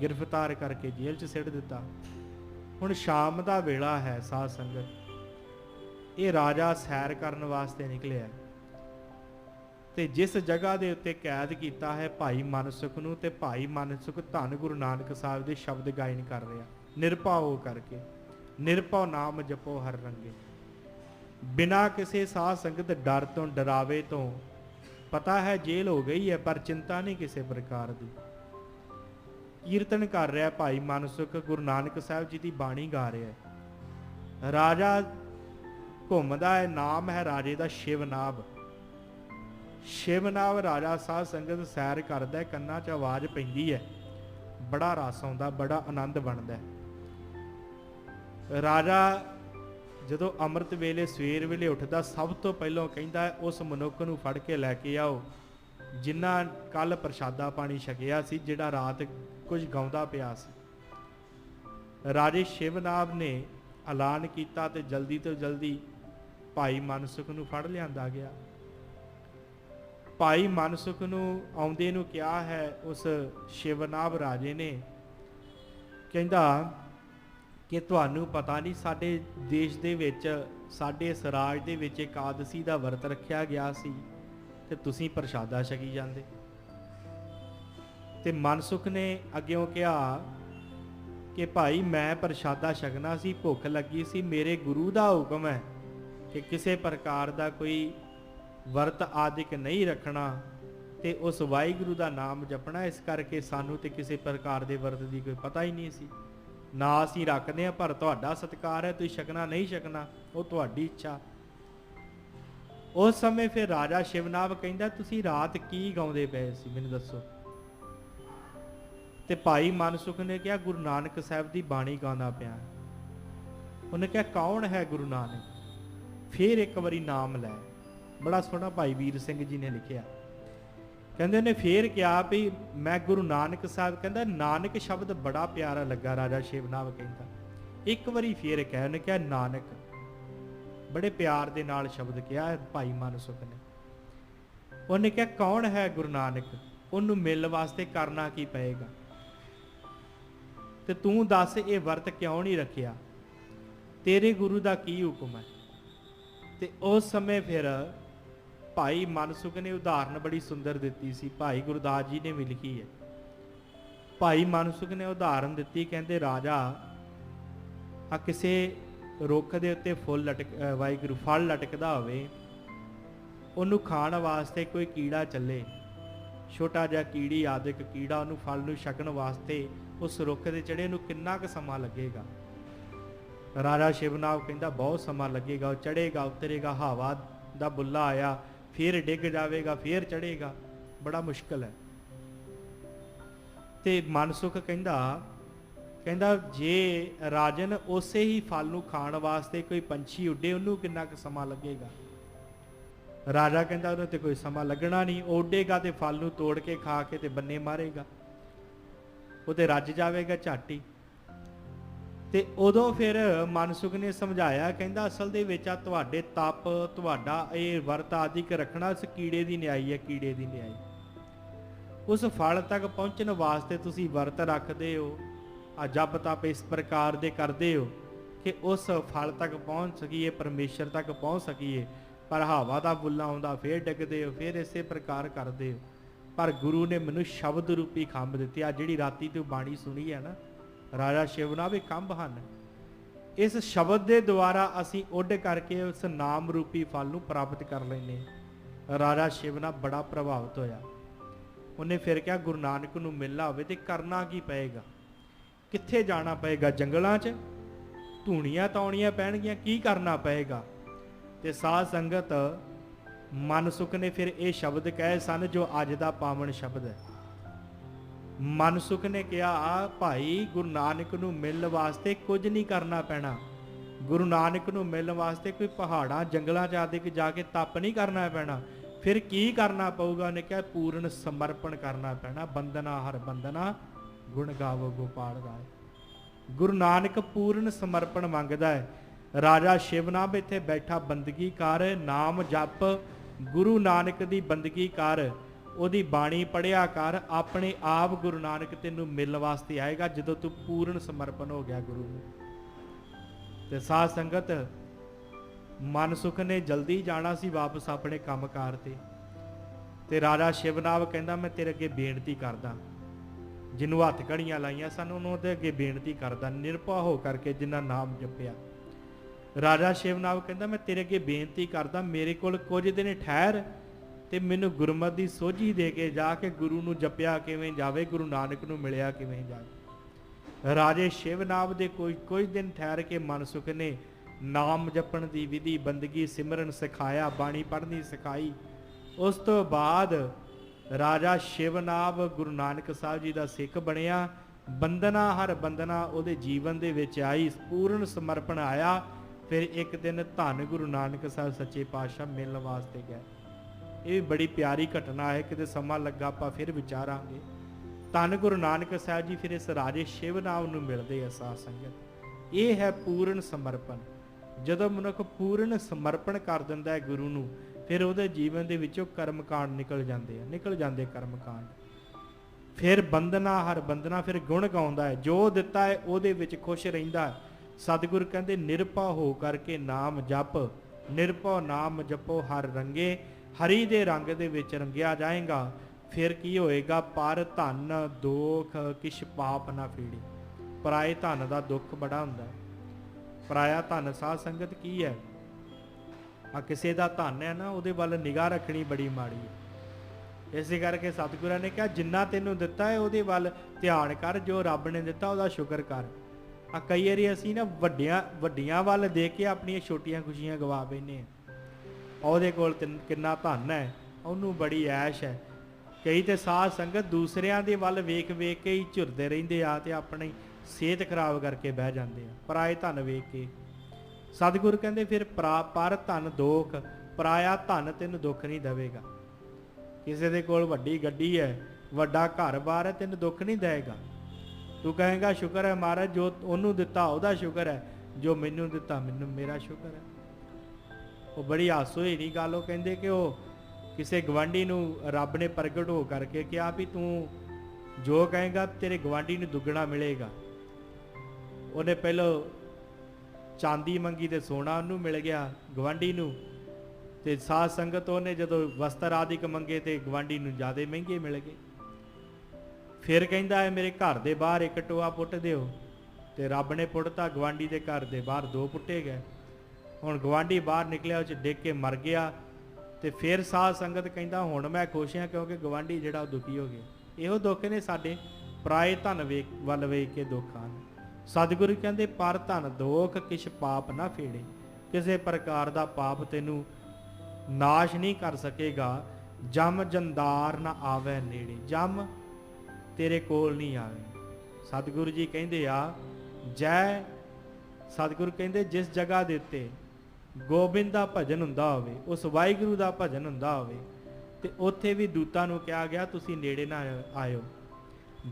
गिरफ्तार करके जेल च सिट दिता। हुण शाम का वेला है साध संगत, ये राजा सैर करने वास्ते निकलिया, ते जिस जगह के उत्ते कैद किया है भाई मनसुख नूं, ते भाई मनसुख धन गुरु नानक साहब के शब्द गायन कर रहा, निरभव हो करके, निरभव नाम जपो हर रंगे, बिना किसी साध संगत डर तो डरावे तो। पता है जेल हो गई है, पर चिंता नहीं किसी प्रकार की। कीर्तन कर रहा भाई मनसुख, गुरु नानक साहब जी की बाणी गा रहा है। राजा घूमदा है, नाम है राजे का शिवनाभ। शिवनाभ राजा साध संगत सैर करता है, कन्ना च आवाज़ पैंदी है, बड़ा रस आउंदा, बड़ा आनंद बनता है। राजा जदों अमृत वेले सवेर वेले उठदा, सब तो पहलों कहंदा है उस मनुख नूं फड़ के लैके आओ जिन्हां कल प्रशादा पानी छकिया सी, जिहड़ा रात कुछ गाउंदा पिया सी। राजे शिवनाभ ने ऐलान किया ते जल्दी तो जल्दी भाई मनसुख नूं फड़ लिआंदा गया। भाई मनसुख नूं आउंदे नूं कहा है उस शिवनाभ राजे ने, कहंदा कि तुहानूं पता नहीं साडे देश दे विच, साडे इस राज दे विच एकादशी दा वर्त रखिया गया सी ते तुसीं प्रशादा छकी जांदे। ते मनसुख ने अग्यों कहा कि भाई मैं प्रशादा छकना सी, भुख लगी सी, मेरे गुरु दा हुक्म है कि किसी प्रकार का कोई वर्त आदिक नहीं रखना, ते उस वाहिगुरू दा नाम जपना। इस करके सानू ते किसी प्रकार के वर्त की कोई पता ही नहीं सी, ना असीं रखते हैं, पर तुहाडा सत्कार है, तुसीं छकना नहीं छकना वो तुहाडी इच्छा। उस समय फिर राजा शिवनाभ कहंदा तुसीं रात की गाउंदे पए सी, मैनूं दसो। ते भाई मनसुख ने कहा गुरु नानक साहब की बाणी गाँदा पिया। उन्हें कहा कौन है गुरु नानक, फिर एक बारी नाम लै। बड़ा सोहना भाई वीर सिंह जी ने लिखिया, कहते उन्हें फिर कहा भी मैं गुरु नानक साहब, कहता नानक शब्द बड़ा प्यारा लगा। राजा शिवनाभ कहता एक बारी फिर कहा, उन्हें कहा नानक। बड़े प्यार दे नाल शब्द कहा है भाई मन सुख ने। उन्हें कहा कौन है गुरु नानक, उन्होंने मिलने वास्ते करना की पएगा, तो तू दस ये वर्त क्यों नहीं रखिया, तेरे गुरु का की हुक्म है। तो उस समय फिर भाई मनसुख ने उदाहरण बड़ी सुंदर दी सी, भाई गुरदास जी ने भी लिखी है। भाई मनसुख ने उदाहरण दी, कहते राजा आ किसी रुख के उत्ते फुल लटक वाहिगुरू फल लटकदा होवे, उन्होंने खाण वास्ते कोई कीड़ा चले, छोटा जिहा कीड़ी आदिक कीड़ा उन्होंने फल नूं छकण वास्ते उस रुख के चढ़े नूं किन्ना क समा लगेगा। राजा शिवनाग कहता बहुत समा लगेगा, चढ़ेगा उतरेगा, हवा दा बुला आया फिर डिग जाएगा फिर चढ़ेगा, बड़ा मुश्किल है। ते मनसुख कहता जे राजन उसे ही फल नूं खाण वास्ते कोई पंछी उड्डे, उन्होंने किन्ना क समा लगेगा। राजा कहता उन्हें तो कोई समा लगना नहीं, उड्डेगा तो फल नूं तोड़ के खा के ते बन्ने मारेगा, वो तो रज जाएगा झट ही। ते उदों फिर मनसुख ने समझाया, कहता असल दे विच तुहाडे तप तुहाडा ये वर्त आदिक रखना उस कीड़े की न्याई है, कीड़े की न्याई। उस फल तक पहुँचने वास्ते तुसी वर्त रखते हो, आ जप तप इस प्रकार दे करते हो कि उस फल तक पहुँच सकीए, परमेश्वर तक पहुँच सकीए। पर हवा का बुला आउंदा फिर डिगदे हो, फिर इस प्रकार करते हो। पर गुरु ने मैनू शब्द रूपी खंभ दिती, आ जिहड़ी राती तू बाणी सुनी है ना, राजा शिवनाग भी खंभ हन। इस शब्द के द्वारा असी उड करके उस नाम रूपी फल नूं प्राप्त कर लेने। राजा शिवनाग बड़ा प्रभावित होया, उन्हें फिर क्या गुरु नानक नूं मिलना होवे ते करना की पएगा, कित्थे जाना पएगा, जंगलों च धूणियां तौणियां पैणगियां, की करना पएगा। ते साध संगत मनसुख ने फिर ये शब्द कहे सन जो अज दा पावन शब्द है। मनसुख ने कहा भाई गुरु नानक नूं मिलण वास्ते कुछ नहीं करना पैना, गुरु नानक नूं मिलण वास्ते कोई पहाड़ां जंगलों च आदि जाके तप नहीं करना पैना, फिर की करना पऊगा। उन्हें कहा पूर्ण समर्पण करना पैना, बंदना हर बंदना गुण गावो गोपाल राय। गुरु नानक पूर्ण समर्पण मंगदा है। राजा शिवनाग इत्थे बैठा बंदगी कर, नाम जप, गुरु नानक दी बंदगी कर, ओदी बाणी पढ़िया कर, अपने आप गुरु नानक तेनू मिलण वास्ते आएगा जदों तू पूर्ण समर्पण हो गया गुरु नूं। ते साध संगत मनसुख ने जल्दी जाना सी वापस अपने काम कार ते राजा शिवनाग कहंदा मैं तेरे अगे बेनती करदा, जिन्हों हत्थ घड़ियां लाइया सन उन्होंने दे अगे बेनती करदा, निरभा हो करके जिन्ना नाम जपिया। राजा शिवनाग कहंदा मैं तेरे अगे बेनती करदा, मेरे कोल कुछ दिन ठहर ते मैनू गुरमत दी सोझी दे के जा के गुरु नूं जपिया किवें जावे, गुरु नानक नूं मिलिया किवें जावे। राजे शिवनाग दे कुछ दिन ठहर के मनसुख ने नाम जपण दी विधि, बंदगी, सिमरन सिखाया, बाणी पढ़नी सिखाई। उस तो बाद राजा शिवनाग गुरु नानक साहब जी दा सिख बनिया। बंदना हर बंदना उहदे जीवन दे विच आई, पूर्ण समर्पण आया। फिर एक दिन धन गुरु नानक साहब सच्चे पातशाह मिलण वास्ते गए। ये बड़ी प्यारी घटना है, किते समा लगा आपां फिर विचारांगे। धन गुरु नानक साहब जी फिर इस राजे शिवनाग नूं मिलदे आ। साध संगत ये है पूर्ण समर्पण। जदों मनुख पूर्ण समर्पण कर दिंदा है गुरु नूं, फिर उहदे जीवन दे विचों कर्म कांड निकल जांदे कर्म कांड। फिर बंदना हर बंदना, फिर गुण गाउंदा है, जो दिता है उहदे विच खुश रहिंदा है। सतगुर कहते निरभा हो करके नाम जप, निरभा नाम जपो हर रंगे, हरि दे रंग दे विच रंगिया जाएगा। फिर की होएगा, पर धन दुख किश पाप ना फीड़ी। पराए धन का दुख बड़ा हुंदा है। पराया धन साध संगत की है, आ किसी का धन है ना, उहदे वल निगाह रखनी बड़ी माड़ी है। इस करके सतगुਰਾਂ ने कहा जिन्ना तेनू दिता है उहदे वल ध्यान कर, जो रब ने दिता उहदा शुक्र कर। आ कई वारी असीं ना वड्डियां वल देख के अपनी छोटियां खुशियां गवा बैठे। ਉਹਦੇ ਕੋਲ किन्ना धन है, ਉਹਨੂੰ बड़ी ऐश है। कई तो साध संगत दूसरिਆਂ ਦੇ ਵੱਲ ਵੇਖ ਵੇਖ के ही ਝੁਰਦੇ ਰਹਿੰਦੇ ਆ ਤੇ ਆਪਣੀ ਸਿਹਤ ਖਰਾਬ ਕਰਕੇ ਬਹਿ ਜਾਂਦੇ ਆ ਪਰਾਏ ਧਨ ਵੇਖ ਕੇ। ਸਤਿਗੁਰ ਕਹਿੰਦੇ ਫਿਰ ਪਰ ਧਨ ਦੁੱਖ, ਪਰਾਇਆ ਧਨ ਤੈਨੂੰ ਦੁੱਖ ਨਹੀਂ ਦੇਵੇਗਾ। ਕਿਸੇ ਦੇ ਕੋਲ ਵੱਡੀ ਗੱਡੀ ਹੈ, ਵੱਡਾ ਘਰ-ਬਾਰ ਹੈ, ਤੈਨੂੰ ਦੁੱਖ ਨਹੀਂ ਦੇਵੇਗਾ। ਤੂੰ ਕਹੇਗਾ ਸ਼ੁਕਰ ਹੈ ਮਹਾਰਾਜ, ਜੋ ਉਹਨੂੰ ਦਿੱਤਾ ਉਹਦਾ ਸ਼ੁਕਰ ਹੈ, ਜੋ ਮੈਨੂੰ ਦਿੱਤਾ ਮੈਨੂੰ ਮੇਰਾ ਸ਼ੁਕਰ ਹੈ। ਉਹ ਬੜੀ ਹਾਸੋ ਹੋਈ ਨਹੀਂ ਗੱਲ। ਉਹ ਕਹਿੰਦੇ ਕਿ ਉਹ ਕਿਸੇ ਗਵਾਂਢੀ ਨੂੰ ਰੱਬ ਨੇ ਪ੍ਰਗਟ ਹੋ ਕਰਕੇ ਕਿਹਾ ਵੀ ਤੂੰ ਜੋ ਕਹੇਗਾ ਤੇਰੇ ਗਵਾਂਢੀ ਨੂੰ ਦੁੱਗਣਾ ਮਿਲੇਗਾ। ਉਹਨੇ ਪਹਿਲਾਂ ਚਾਂਦੀ ਮੰਗੀ ਤੇ ਸੋਨਾ ਉਹਨੂੰ ਮਿਲ ਗਿਆ ਗਵਾਂਢੀ ਨੂੰ, ਤੇ ਸਾਧ ਸੰਗਤ ਉਹਨੇ ਜਦੋਂ ਵਸਤਰ ਆਦਿਕ ਮੰਗੇ ਤੇ ਗਵਾਂਢੀ ਨੂੰ ਜ਼ਿਆਦਾ ਮਹਿੰਗੇ ਮਿਲ ਗਏ। ਫਿਰ ਕਹਿੰਦਾ ਹੈ ਮੇਰੇ ਘਰ ਦੇ ਬਾਹਰ ਇੱਕ ਟੋਆ ਪੁੱਟ ਦਿਓ, ਤੇ ਰੱਬ ਨੇ ਪੁੱਟਤਾ। ਗਵਾਂਢੀ ਦੇ ਘਰ ਦੇ ਬਾਹਰ 2 ਪੁੱਟੇ ਗਏ। ਹੁਣ ਗਵਾਂਢੀ ਬਾਹਰ ਨਿਕਲਿਆ, ਉਹ 'ਚ ਡਿੱਗ ਕੇ ਮਰ ਗਿਆ। ਤੇ ਫਿਰ ਸਾਧ ਸੰਗਤ ਕਹਿੰਦਾ ਹੁਣ ਮੈਂ ਖੁਸ਼ ਹਾਂ ਕਿਉਂਕਿ ਗਵਾਂਢੀ ਜਿਹੜਾ ਉਹ ਦੁਖੀ ਹੋ ਗਿਆ। ਇਹੋ ਦੁੱਖ ਨੇ ਸਾਡੇ, ਪਰਾਏ ਧਨ ਵੱਲ ਵੇਖ ਕੇ ਦੁੱਖ ਹਨ। ਸਤਿਗੁਰੂ ਕਹਿੰਦੇ ਪਰ ਧਨ ਦੋਖ ਕਿਛ ਪਾਪ ਨਾ ਫੇੜੇ। ਕਿਸੇ ਪ੍ਰਕਾਰ ਦਾ ਪਾਪ ਤੈਨੂੰ ਨਾਸ਼ ਨਹੀਂ ਕਰ ਸਕੇਗਾ। ਜਮ ਜੰਦਾਰ ਨਾ ਆਵੇ ਨੇੜੇ, ਜਮ ਤੇਰੇ ਕੋਲ ਨਹੀਂ ਆਵੇ। ਸਤਿਗੁਰੂ ਜੀ ਕਹਿੰਦੇ ਆ ਜੈ, ਸਤਿਗੁਰੂ ਕਹਿੰਦੇ ਜਿਸ ਜਗ੍ਹਾ ਦੇ ਉੱਤੇ ਗੋਬਿੰਦ ਦਾ ਭਜਨ ਹੁੰਦਾ ਹੋਵੇ, ਉਸ ਵਾਹਿਗੁਰੂ ਦਾ ਭਜਨ ਹੁੰਦਾ ਹੋਵੇ, ਤੇ ਉੱਥੇ ਵੀ ਦੂਤਾਂ ਨੂੰ ਕਿਹਾ ਗਿਆ ਤੁਸੀਂ ਨੇੜੇ ਨਾ ਆਇਓ।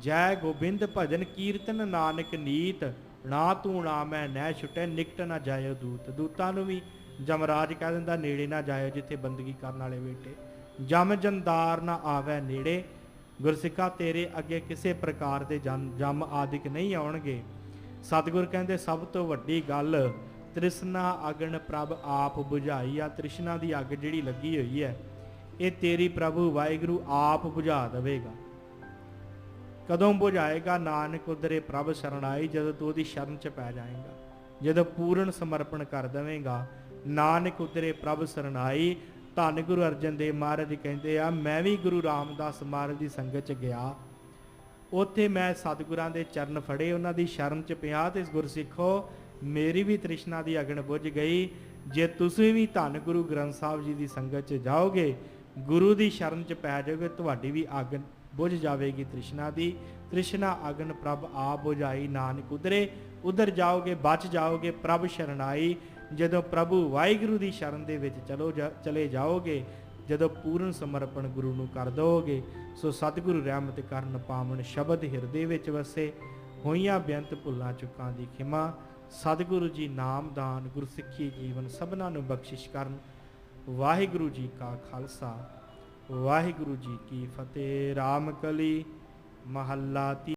ਜੈ ਗੋਬਿੰਦ ਭਜਨ ਕੀਰਤਨ ਨਾਨਕ ਨੀਤ, ਨਾ ਤੂੰ ਨਾ ਮੈਂ ਨਹਿ ਛੁਟੇ ਨਿਕਟ ਨਾ ਜਾਇਓ ਦੂਤ। ਦੂਤਾਂ ਨੂੰ ਵੀ ਜਮਰਾਜ ਕਹਿ ਦਿੰਦਾ ਨੇੜੇ ਨਾ ਜਾਇਓ ਜਿੱਥੇ ਬੰਦਗੀ ਕਰਨ ਵਾਲੇ ਬੈਠੇ। ਜਮ ਜੰਦਾਰ ਨਾ ਆਵੇ ਨੇੜੇ, ਗੁਰਸਿੱਖਾ ਤੇਰੇ ਅੱਗੇ ਕਿਸੇ ਪ੍ਰਕਾਰ ਦੇ ਜਮ ਆਦਿਕ ਨਹੀਂ ਆਉਣਗੇ। ਸਤਿਗੁਰ ਕਹਿੰਦੇ ਸਭ ਤੋਂ ਵੱਡੀ ਗੱਲ ਤ੍ਰਿਸ਼ਨਾ ਅਗਨ ਪ੍ਰਭ ਆਪ ਬੁਝਾਈ ਆ। ਤ੍ਰਿਸ਼ਨਾ ਦੀ ਅੱਗ ਜਿਹੜੀ ਲੱਗੀ ਹੋਈ ਹੈ ਇਹ ਤੇਰੀ ਪ੍ਰਭੂ ਵਾਹਿਗੁਰੂ ਆਪ ਬੁਝਾ ਦੇਵੇਗਾ। ਕਦੋਂ ਬੁਝਾਏਗਾ? ਨਾਨਕ ਉਦਰੇ ਪ੍ਰਭ ਸ਼ਰਣਾਈ, ਜਦੋਂ ਤੂੰ ਉਹਦੀ ਸ਼ਰਨ 'ਚ ਪੈ ਜਾਏਗਾ, ਜਦੋਂ ਪੂਰਨ ਸਮਰਪਣ ਕਰ ਦੇਵੇਂਗਾ। ਨਾਨਕ ਉਦਰੇ ਪ੍ਰਭ ਸ਼ਰਣਾਈ। ਧੰਨ ਗੁਰੂ ਅਰਜਨ ਦੇਵ ਮਹਾਰਾਜ ਕਹਿੰਦੇ ਆ ਮੈਂ ਵੀ ਗੁਰੂ ਰਾਮਦਾਸ ਮਹਾਰਾਜ ਦੀ ਸੰਗਤ 'ਚ ਗਿਆ, ਉੱਥੇ ਮੈਂ ਸਤਿਗੁਰਾਂ ਦੇ ਚਰਨ ਫੜੇ, ਉਹਨਾਂ ਦੀ ਸ਼ਰਨ 'ਚ ਪਿਆ, ਤੇ ਗੁਰਸਿੱਖੋ ਮੇਰੀ ਵੀ ਤ੍ਰਿਸ਼ਨਾ ਦੀ ਅਗਨ ਬੁਝ ਗਈ। ਜੇ ਤੁਸੀਂ ਵੀ ਧੰਨ ਗੁਰੂ ਗ੍ਰੰਥ ਸਾਹਿਬ ਜੀ ਦੀ ਸੰਗਤ 'ਚ ਜਾਓਗੇ, ਗੁਰੂ ਦੀ ਸ਼ਰਨ 'ਚ ਪੈ ਜਾਓਗੇ, ਤੁਹਾਡੀ ਵੀ ਅਗਨ ਬੁਝ ਜਾਵੇਗੀ ਤ੍ਰਿਸ਼ਨਾ ਦੀ। ਤ੍ਰਿਸ਼ਨਾ ਅਗਨ ਪ੍ਰਭ ਆਪ ਬੁਝਾਈ, ਨਾਨਕ ਉਧਰੇ ਉਧਰ ਜਾਓਗੇ ਬਚ ਜਾਓਗੇ ਪ੍ਰਭ ਸ਼ਰਣਾਈ। ਜਦੋਂ ਪ੍ਰਭੂ ਵਾਹਿਗੁਰੂ ਦੀ ਸ਼ਰਨ ਦੇ ਵਿੱਚ ਚਲੇ ਜਾਓਗੇ, ਜਦੋਂ ਪੂਰਨ ਸਮਰਪਣ ਗੁਰੂ ਨੂੰ ਕਰ ਦੋਗੇ। ਸੋ ਸਤਿਗੁਰੂ ਰਹਿਮਤ ਕਰਨ ਪਾਵਨ ਸ਼ਬਦ ਹਿਰਦੇ ਵਿੱਚ ਵਸੇ, ਹੋਈਆਂ ਬੇਅੰਤ ਭੁੱਲਾਂ ਚੁੱਕਾਂ ਦੀ ਖਿਮਾ। ਸਤਿਗੁਰੂ ਜੀ ਨਾਮਦਾਨ ਗੁਰਸਿੱਖੀ ਜੀਵਨ ਸਭਨਾਂ ਨੂੰ ਬਖਸ਼ਿਸ਼ ਕਰਨ। ਵਾਹਿਗੁਰੂ ਜੀ ਕਾ ਖਾਲਸਾ, ਵਾਹਿਗੁਰੂ ਜੀ ਕੀ ਫਤਿਹ। ਰਾਮ ਕਲੀ ਮਹੱਲਾ